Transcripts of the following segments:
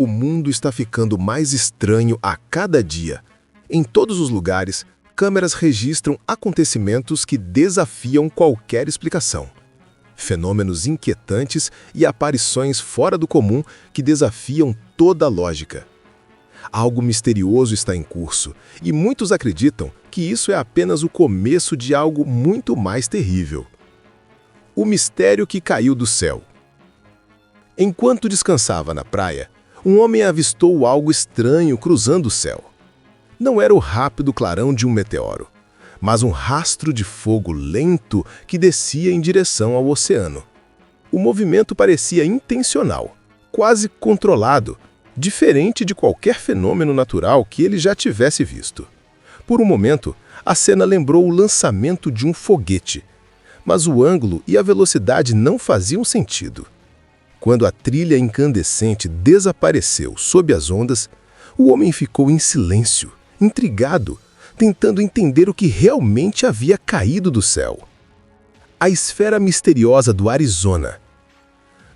O mundo está ficando mais estranho a cada dia. Em todos os lugares, câmeras registram acontecimentos que desafiam qualquer explicação. Fenômenos inquietantes e aparições fora do comum que desafiam toda a lógica. Algo misterioso está em curso, e muitos acreditam que isso é apenas o começo de algo muito mais terrível. O mistério que caiu do céu. Enquanto descansava na praia, um homem avistou algo estranho cruzando o céu. Não era o rápido clarão de um meteoro, mas um rastro de fogo lento que descia em direção ao oceano. O movimento parecia intencional, quase controlado, diferente de qualquer fenômeno natural que ele já tivesse visto. Por um momento, a cena lembrou o lançamento de um foguete, mas o ângulo e a velocidade não faziam sentido. Quando a trilha incandescente desapareceu sob as ondas, o homem ficou em silêncio, intrigado, tentando entender o que realmente havia caído do céu. A esfera misteriosa do Arizona.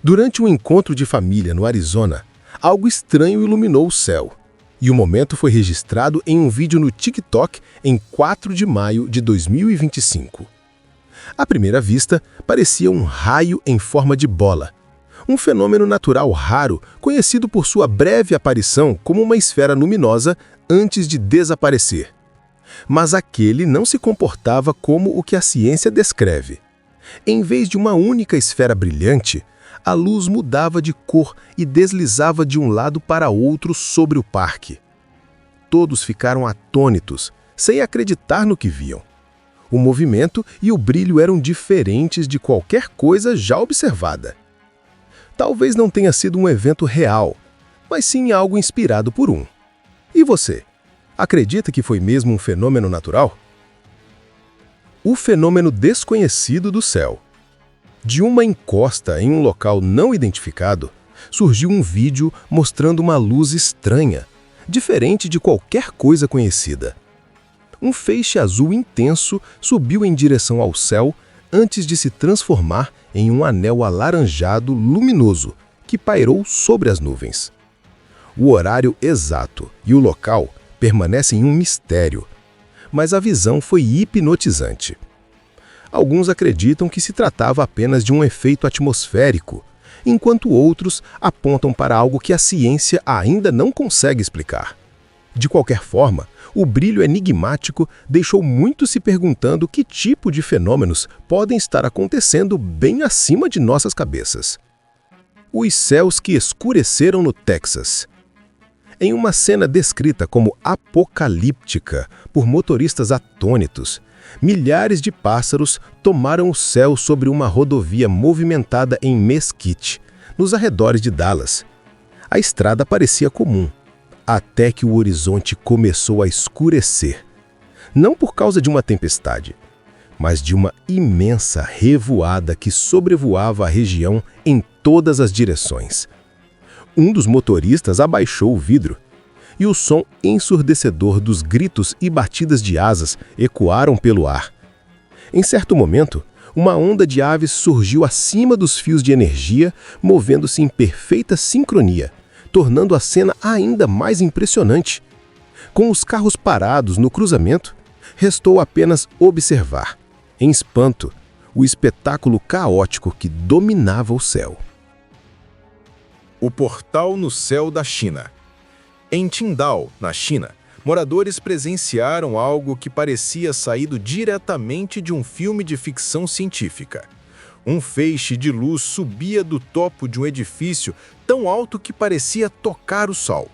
Durante um encontro de família no Arizona, algo estranho iluminou o céu, e o momento foi registrado em um vídeo no TikTok em 4 de maio de 2025. À primeira vista, parecia um raio em forma de bola, um fenômeno natural raro conhecido por sua breve aparição como uma esfera luminosa antes de desaparecer. Mas aquele não se comportava como o que a ciência descreve. Em vez de uma única esfera brilhante, a luz mudava de cor e deslizava de um lado para outro sobre o parque. Todos ficaram atônitos, sem acreditar no que viam. O movimento e o brilho eram diferentes de qualquer coisa já observada. Talvez não tenha sido um evento real, mas sim algo inspirado por um. E você? Acredita que foi mesmo um fenômeno natural? O fenômeno desconhecido do céu. De uma encosta em um local não identificado, surgiu um vídeo mostrando uma luz estranha, diferente de qualquer coisa conhecida. Um feixe azul intenso subiu em direção ao céu antes de se transformar em um anel alaranjado luminoso que pairou sobre as nuvens. O horário exato e o local permanecem um mistério, mas a visão foi hipnotizante. Alguns acreditam que se tratava apenas de um efeito atmosférico, enquanto outros apontam para algo que a ciência ainda não consegue explicar. De qualquer forma, o brilho enigmático deixou muitos se perguntando que tipo de fenômenos podem estar acontecendo bem acima de nossas cabeças. Os céus que escureceram no Texas. Em uma cena descrita como apocalíptica por motoristas atônitos, milhares de pássaros tomaram o céu sobre uma rodovia movimentada em Mesquite, nos arredores de Dallas. A estrada parecia comum, até que o horizonte começou a escurecer. Não por causa de uma tempestade, mas de uma imensa revoada que sobrevoava a região em todas as direções. Um dos motoristas abaixou o vidro, e o som ensurdecedor dos gritos e batidas de asas ecoaram pelo ar. Em certo momento, uma onda de aves surgiu acima dos fios de energia, movendo-se em perfeita sincronia, tornando a cena ainda mais impressionante. Com os carros parados no cruzamento, restou apenas observar, em espanto, o espetáculo caótico que dominava o céu. O portal no céu da China. Em Qingdao, na China, moradores presenciaram algo que parecia saído diretamente de um filme de ficção científica. Um feixe de luz subia do topo de um edifício tão alto que parecia tocar o sol.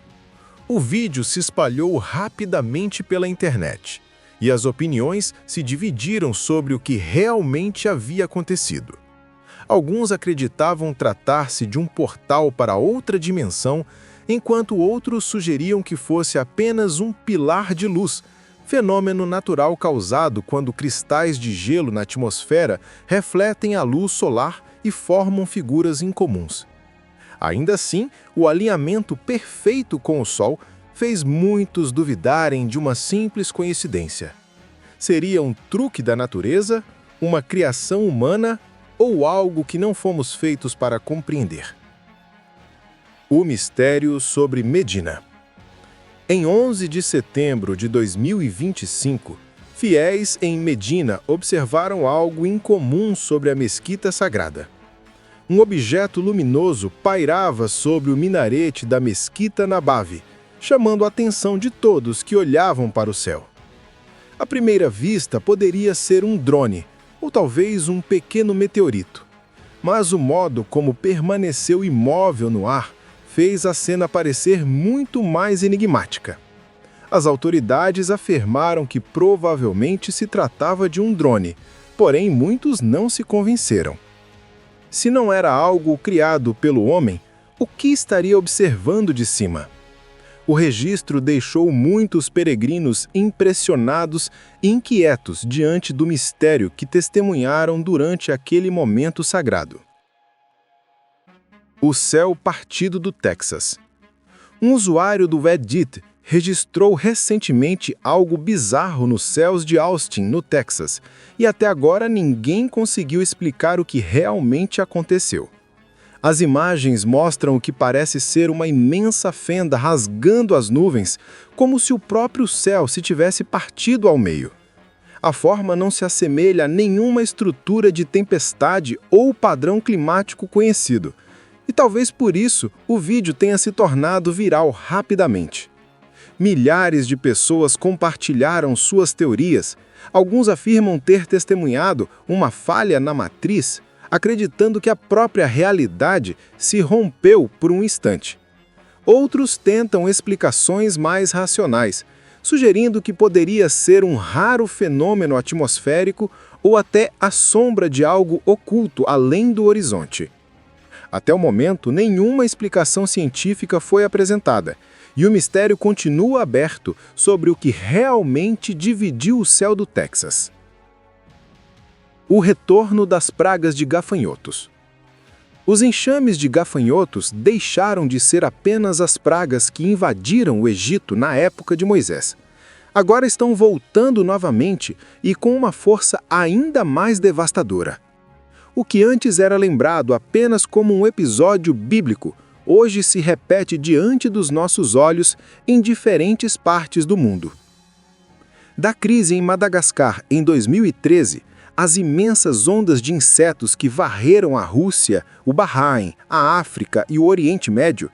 O vídeo se espalhou rapidamente pela internet, e as opiniões se dividiram sobre o que realmente havia acontecido. Alguns acreditavam tratar-se de um portal para outra dimensão, enquanto outros sugeriam que fosse apenas um pilar de luz, fenômeno natural causado quando cristais de gelo na atmosfera refletem a luz solar e formam figuras incomuns. Ainda assim, o alinhamento perfeito com o Sol fez muitos duvidarem de uma simples coincidência. Seria um truque da natureza, uma criação humana ou algo que não fomos feitos para compreender? O mistério sobre Medina. Em 11 de setembro de 2025, fiéis em Medina observaram algo incomum sobre a mesquita sagrada. Um objeto luminoso pairava sobre o minarete da mesquita Nabavi, chamando a atenção de todos que olhavam para o céu. À primeira vista, poderia ser um drone, ou talvez um pequeno meteorito. Mas o modo como permaneceu imóvel no ar fez a cena parecer muito mais enigmática. As autoridades afirmaram que provavelmente se tratava de um drone, porém muitos não se convenceram. Se não era algo criado pelo homem, o que estaria observando de cima? O registro deixou muitos peregrinos impressionados e inquietos diante do mistério que testemunharam durante aquele momento sagrado. O céu partido do Texas. Um usuário do Reddit registrou recentemente algo bizarro nos céus de Austin, no Texas, e até agora ninguém conseguiu explicar o que realmente aconteceu. As imagens mostram o que parece ser uma imensa fenda rasgando as nuvens, como se o próprio céu se tivesse partido ao meio. A forma não se assemelha a nenhuma estrutura de tempestade ou padrão climático conhecido, e talvez por isso o vídeo tenha se tornado viral rapidamente. Milhares de pessoas compartilharam suas teorias. Alguns afirmam ter testemunhado uma falha na matriz, acreditando que a própria realidade se rompeu por um instante. Outros tentam explicações mais racionais, sugerindo que poderia ser um raro fenômeno atmosférico ou até a sombra de algo oculto além do horizonte. Até o momento, nenhuma explicação científica foi apresentada, e o mistério continua aberto sobre o que realmente dividiu o céu do Texas. O retorno das pragas de gafanhotos. Os enxames de gafanhotos deixaram de ser apenas as pragas que invadiram o Egito na época de Moisés. Agora estão voltando novamente e com uma força ainda mais devastadora. O que antes era lembrado apenas como um episódio bíblico, hoje se repete diante dos nossos olhos em diferentes partes do mundo. Da crise em Madagascar em 2013, as imensas ondas de insetos que varreram a Rússia, o Bahrein, a África e o Oriente Médio,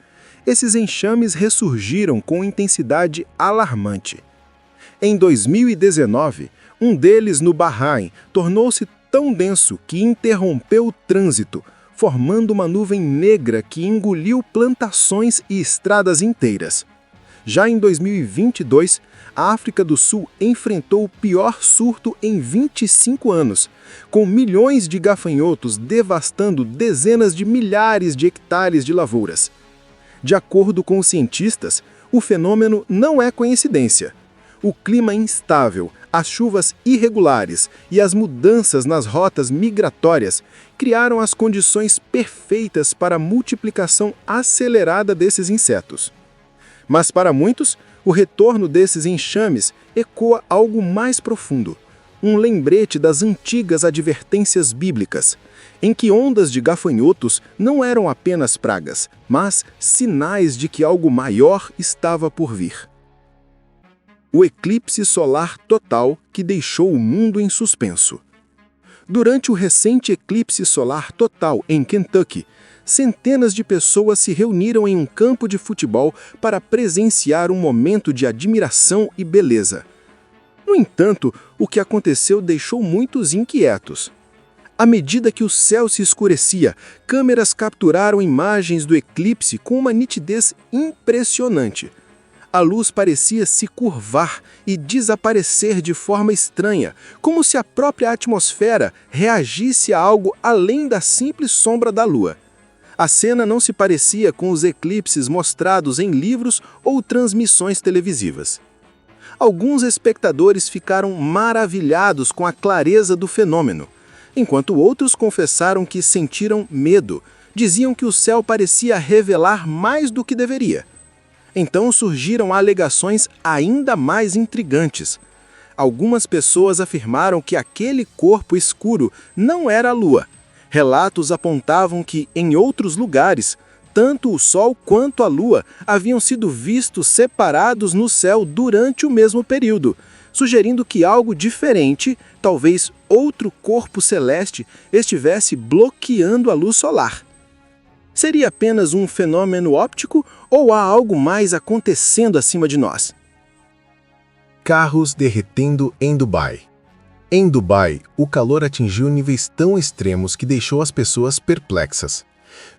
esses enxames ressurgiram com intensidade alarmante. Em 2019, um deles no Bahrein tornou-se tão denso que interrompeu o trânsito, formando uma nuvem negra que engoliu plantações e estradas inteiras. Já em 2022, a África do Sul enfrentou o pior surto em 25 anos, com milhões de gafanhotos devastando dezenas de milhares de hectares de lavouras. De acordo com os cientistas, o fenômeno não é coincidência. O clima instável, as chuvas irregulares e as mudanças nas rotas migratórias criaram as condições perfeitas para a multiplicação acelerada desses insetos. Mas para muitos, o retorno desses enxames ecoa algo mais profundo, um lembrete das antigas advertências bíblicas, em que ondas de gafanhotos não eram apenas pragas, mas sinais de que algo maior estava por vir. O eclipse solar total que deixou o mundo em suspenso. Durante o recente eclipse solar total em Kentucky, centenas de pessoas se reuniram em um campo de futebol para presenciar um momento de admiração e beleza. No entanto, o que aconteceu deixou muitos inquietos. À medida que o céu se escurecia, câmeras capturaram imagens do eclipse com uma nitidez impressionante. A luz parecia se curvar e desaparecer de forma estranha, como se a própria atmosfera reagisse a algo além da simples sombra da Lua. A cena não se parecia com os eclipses mostrados em livros ou transmissões televisivas. Alguns espectadores ficaram maravilhados com a clareza do fenômeno, enquanto outros confessaram que sentiram medo, diziam que o céu parecia revelar mais do que deveria. Então surgiram alegações ainda mais intrigantes. Algumas pessoas afirmaram que aquele corpo escuro não era a Lua. Relatos apontavam que, em outros lugares, tanto o Sol quanto a Lua haviam sido vistos separados no céu durante o mesmo período, sugerindo que algo diferente, talvez outro corpo celeste, estivesse bloqueando a luz solar. Seria apenas um fenômeno óptico ou há algo mais acontecendo acima de nós? Carros derretendo em Dubai. Em Dubai, o calor atingiu níveis tão extremos que deixou as pessoas perplexas.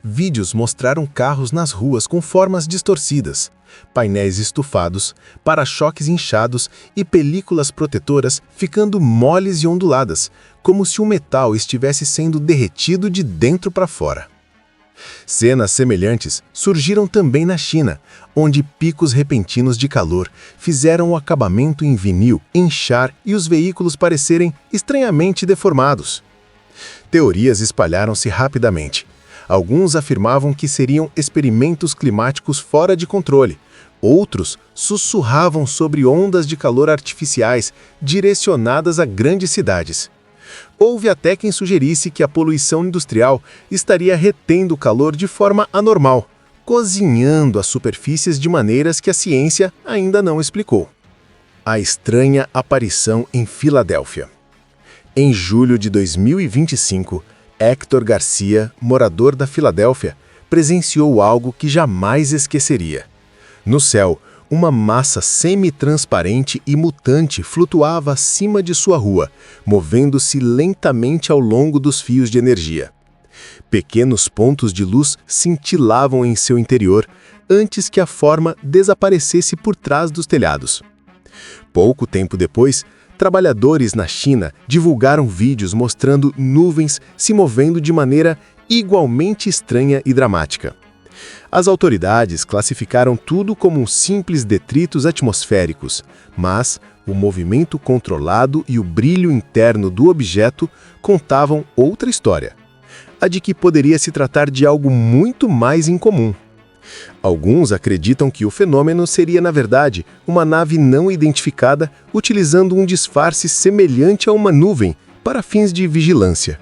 Vídeos mostraram carros nas ruas com formas distorcidas, painéis estufados, para-choques inchados e películas protetoras ficando moles e onduladas, como se o metal estivesse sendo derretido de dentro para fora. Cenas semelhantes surgiram também na China, onde picos repentinos de calor fizeram o acabamento em vinil inchar e os veículos parecerem estranhamente deformados. Teorias espalharam-se rapidamente. Alguns afirmavam que seriam experimentos climáticos fora de controle. Outros sussurravam sobre ondas de calor artificiais direcionadas a grandes cidades. Houve até quem sugerisse que a poluição industrial estaria retendo o calor de forma anormal, cozinhando as superfícies de maneiras que a ciência ainda não explicou. A estranha aparição em Filadélfia. Em julho de 2025, Héctor Garcia, morador da Filadélfia, presenciou algo que jamais esqueceria. No céu, uma massa semi-transparente e mutante flutuava acima de sua rua, movendo-se lentamente ao longo dos fios de energia. Pequenos pontos de luz cintilavam em seu interior antes que a forma desaparecesse por trás dos telhados. Pouco tempo depois, trabalhadores na China divulgaram vídeos mostrando nuvens se movendo de maneira igualmente estranha e dramática. As autoridades classificaram tudo como simples detritos atmosféricos, mas o movimento controlado e o brilho interno do objeto contavam outra história, a de que poderia se tratar de algo muito mais incomum. Alguns acreditam que o fenômeno seria, na verdade, uma nave não identificada utilizando um disfarce semelhante a uma nuvem para fins de vigilância.